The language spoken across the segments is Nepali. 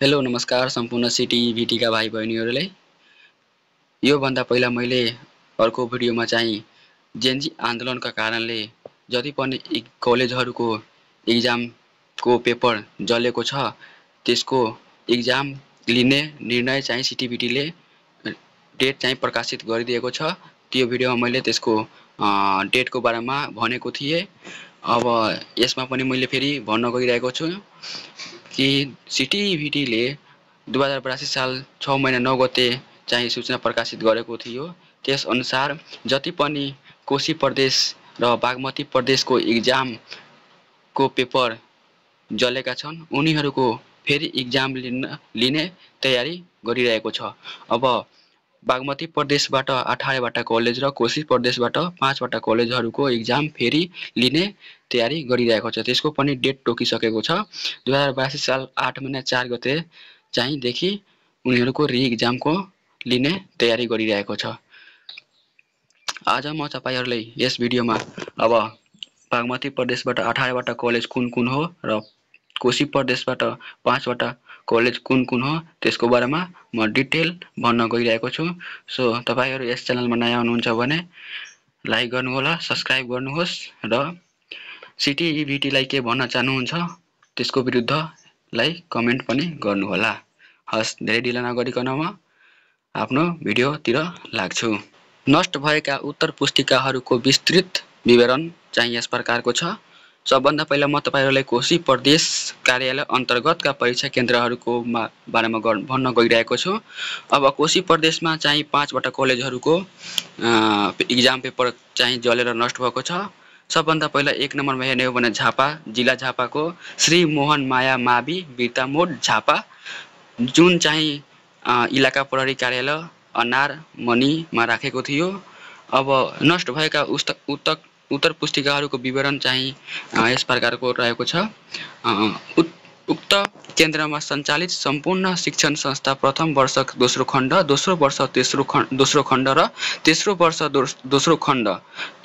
हेलो नमस्कार सम्पूर्ण सिटी का भाइ बहिनीहरूलाई। यो भन्दा पहिला मैले अर्को भिडियोमा चाहिँ जेनजी आन्दोलनका कारणले जति पनि कलेजहरूको एक्जामको पेपर जलेको छ त्यसको एक्जाम लिने निर्णय चाहिँ सिटिभिटीले डेट चाहिँ प्रकाशित गरिदिएको छ। त्यो भिडियोमा मैले त्यसको डेटको बारेमा भनेको थिएँ। अब यसमा पनि मैले फेरि भन्न गइरहेको छु कि सिटिभिटीले 2082 साल 6 महिना 9 गते चाहिँ सूचना प्रकाशित गरेको थियो। त्यसअनुसार जति पनि कोशी प्रदेश र बागमती प्रदेशको एक्जामको पेपर जलेका छन् उनीहरूको फेरि एक्जाम लिने तयारी गरिरहेको छ। अब बागमती प्रदेशबाट 18वटा कलेज र कोशी प्रदेशबाट 5वटा कलेजहरूको एक्जाम फेरि लिने तयारी गरिरहेको छ। त्यसको पनि डेट तोकिसकेको छ। 2082 साल 8 महिना 4 गते चाहिँ देखि उनीहरूको रिएक्जामको लिने तयारी गरिरहेको छ। आज म तपाईहरुलाई यस भिडियोमा अब बागमती प्रदेशबाट 18वटा कलेज कुन कुन हो र कोशी प्रदेशबाट 5वटा कलेज कुन कुन हो त्यसको बारेमा म डिटेल भन्न गइरहेको छु। सो तपाईहरु यस च्यानलमा नयाँ हुनुहुन्छ भने लाइक गर्नुहोला, सब्स्क्राइब गर्नुहोस् र सिटिभिटीलाई के भन्न चाहनुहुन्छ त्यसको विरुद्धलाई कमेन्ट पनि गर्नुहोला। हस्, धेरै ढिला नगरिकन म आफ्नो भिडियोतिर लाग्छु। नष्ट भएका उत्तर पुस्तिकाहरूको विस्तृत विवरण चाहिँ यस प्रकारको छ। सबभन्दा पहिला म तपाईहरुलाई कोशी प्रदेश कार्यालय अन्तर्गतका परीक्षा केन्द्रहरूको बारेमा भन्न गइरहेको छु। अब कोशी प्रदेशमा चाहिँ 5वटा कलेजहरूको एक्जाम पेपर चाहिँ जलेर नष्ट भएको छ। सबभन्दा पहिला 1 नम्बरमा हेर्ने हो भने झापा जिल्ला झापाको श्री मोहन माया मावि वीरता मोड झापा, जुन चाहिँ इलाका प्रहरी कार्यालय अनारमणिमा राखेको थियो। अब नष्ट भएका उत्तर पुस्तिकाहरूको विवरण चाहिँ यस प्रकारको रहेको छ। उक्त केन्द्रमा सञ्चालित सम्पूर्ण शिक्षण संस्था प्रथम वर्ष दोस्रो खण्ड, दोस्रो वर्ष दोस्रो खण्ड र तेस्रो वर्ष दोस्रो खण्ड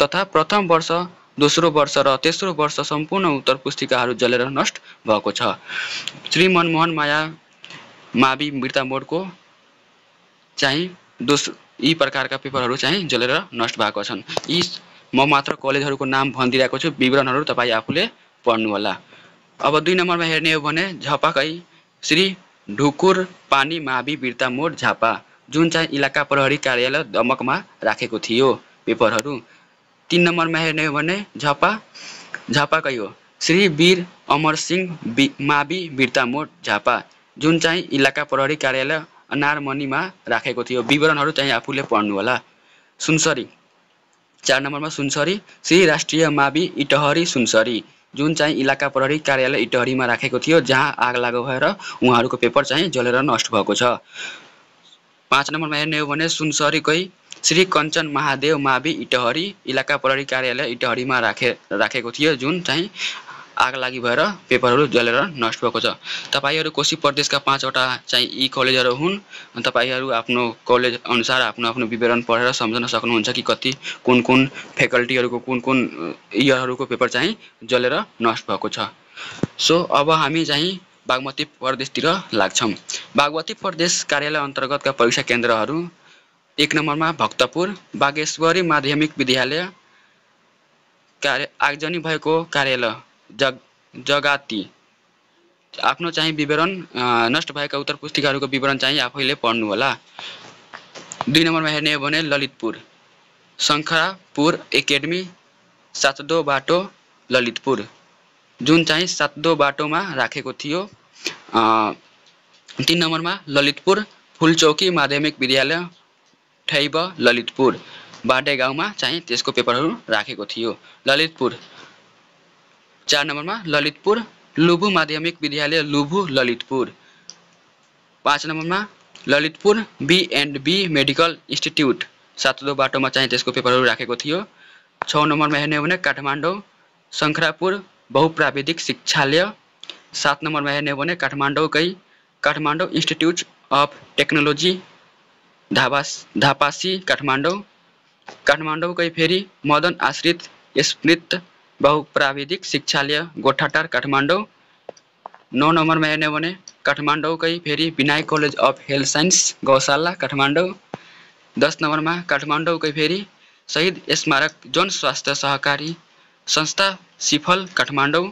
तथा प्रथम वर्ष दोस्रो वर्ष र तेस्रो वर्ष सम्पूर्ण उत्तर पुस्तिकाहरू जलेर नष्ट भएको छ। श्री मनमोहन माया मावि वीरता मोडको चाहिँ यी प्रकारका पेपरहरू चाहिँ जलेर नष्ट भएको छन्। यी म मात्र कलेजहरूको नाम भनिदिरहेको छु, विवरणहरू तपाईँ आफूले पढ्नु होला। अब 2 नम्बरमा हेर्ने हो भने झापाकै श्री ढुकुर पानी मावि वीरता मोड झापा, जुन चाहिँ इलाका प्रहरी कार्यालय दमकमा राखेको थियो पेपरहरू। 3 नम्बरमा हेर्ने हो भने झापाकै हो श्री वीर अमर सिंह मावि वीरता मोड झापा, जुन चाहिँ इलाका प्रहरी कार्यालय अनारमणिमा राखेको थियो। विवरणहरू चाहिँ आफूले पढ्नु होला। सुनसरी 4 नम्बरमा सुनसरी श्री राष्ट्रिय मावि इटहरी सुनसरी, जुन चाहिँ इलाका प्रहरी कार्यालय इटहरीमा राखेको थियो, जहाँ आग लागो भएर उहाँहरूको पेपर चाहिँ जलेर नष्ट भएको छ। 5 नम्बरमा हेर्ने हो भने सुनसरीकै श्री कञ्चन महादेव मावि इटहरी इलाका प्रहरी कार्यालय इटहरीमा राखेको थियो, जुन चाहिँ आग लागि भएर पेपरहरू जलेर नष्ट भएको छ। तपाईहरु कोशी प्रदेशका 5वटा चाहिँ यी कलेजहरू हुन्। तपाईहरु आफ्नो कलेज अनुसार आफ्नो आफ्नो विवरण पढेर सम्झन सक्नुहुन्छ कि कति कुन फ्याकल्टीहरूको कुन इयरहरूको पेपर चाहिँ जलेर नष्ट भएको छ। सो अब हामी चाहिँ बागमती प्रदेशतिर लाग्छौँ। बागमती प्रदेश कार्यालय अन्तर्गतका परीक्षा केन्द्रहरू 1 नम्बरमा भक्तपुर बागेश्वरी माध्यमिक विद्यालय आगजनी भएको कार्यालय जगाती। आफ्नो चाहिँ विवरण नष्ट भएका उत्तर पुस्तिकाहरूको विवरण चाहिँ आफैले पढ्नु होला। 2 नम्बरमा हेर्ने हो भने ललितपुर शङ्खरापुर एकेडमी सातदो बाटो ललितपुर, जुन चाहिँ सातदो बाटोमा राखेको थियो। 3 नम्बरमा ललितपुर फुलचौकी माध्यमिक विद्यालय ठैब ललितपुर बाडे गाउँमा चाहिँ त्यसको पेपरहरू राखेको थियो ललितपुर। 4 नम्बरमा ललितपुर लुबु माध्यमिक विद्यालय लुबु ललितपुर। 5 नम्बरमा ललितपुर B&B मेडिकल इन्स्टिट्युट सातदो बाटोमा चाहिँ त्यसको पेपरहरू राखेको थियो। 6 नम्बरमा हेर्ने हो भने काठमाडौँ शङ्खरापुर बहुप्राविधिक शिक्षालय। 7 नम्बरमा हेर्ने हो भने काठमाडौँ इन्स्टिट्युट अफ टेक्नोलोजी धापासी काठमाडौँकै फेरि मदन आश्रित स्मृत बहुप्राविधिक शिक्षालय गोठाटार काठमाडौँ। 9 नम्बरमा हेर्ने हो भने काठमाडौँकै फेरि Vinayak college of health science गौशाला काठमाडौँ। 10 नम्बरमा काठमाडौँकै फेरि शहीद स्मारक जन स्वास्थ्य सहकारी संस्था सिफल काठमाडौँ।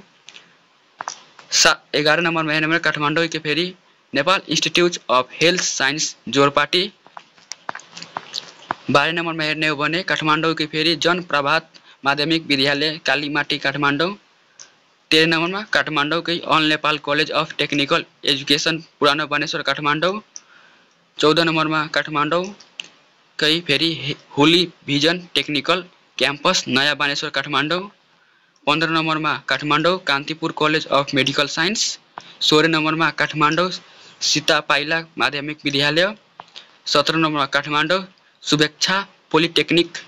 11 नम्बरमा हेर्ने भने काठमाडौँकै फेरि Nepal institute of health science Jorpati. 12 नम्बरमा हेर्ने हो भने काठमाडौँकै फेरि जन प्रभात माध्यमिक विद्यालय कालीमाटी काठमाडौँ। 13 नम्बरमा काठमाडौँकै all Nepal college of technical education पुरानो बानेश्वर काठमाडौँ। 14 नम्बरमा काठमाडौँकै फेरि होली भिजन टेक्निकल क्याम्पस नयाँ बानेश्वर काठमाडौँ। 15 नम्बरमा Kathmandu Kantipur college of medical science. 16 नम्बरमा काठमाडौँ सीता पाइला माध्यमिक विद्यालय। 17 नम्बरमा काठमाडौँ शुभेच्छा पोलिटेक्निक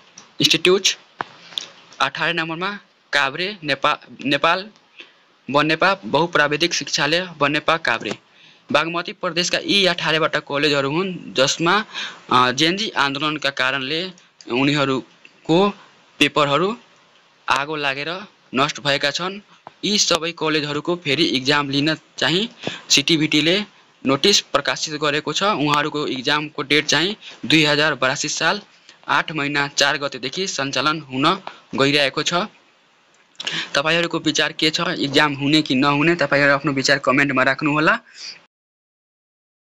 इन्स्टिट्युट। 18 नम्बरमा काभ्रे नेपाल बनेपा बहुप्राविधिक शिक्षालय बनेपा काभ्रे। बागमती प्रदेशका यी 18वटा कलेजहरू हुन् जसमा जेएनजी आन्दोलनका कारणले उनीहरूको पेपरहरू आगो लागेर नष्ट भएका छन्। यी सबै कलेजहरूको फेरि इक्जाम लिन चाहिँ सिटिभिटीले नोटिस प्रकाशित गरेको छ। उहाँहरूको इक्जामको डेट चाहिँ 2082 साल 8 महिना 4 गतेदेखि सञ्चालन हुन गइरहेको छ। तपाईहरुको विचार के छ? इक्जाम हुने कि नहुने? तपाईहरु आफ्नो विचार कमेन्टमा राख्नुहोला।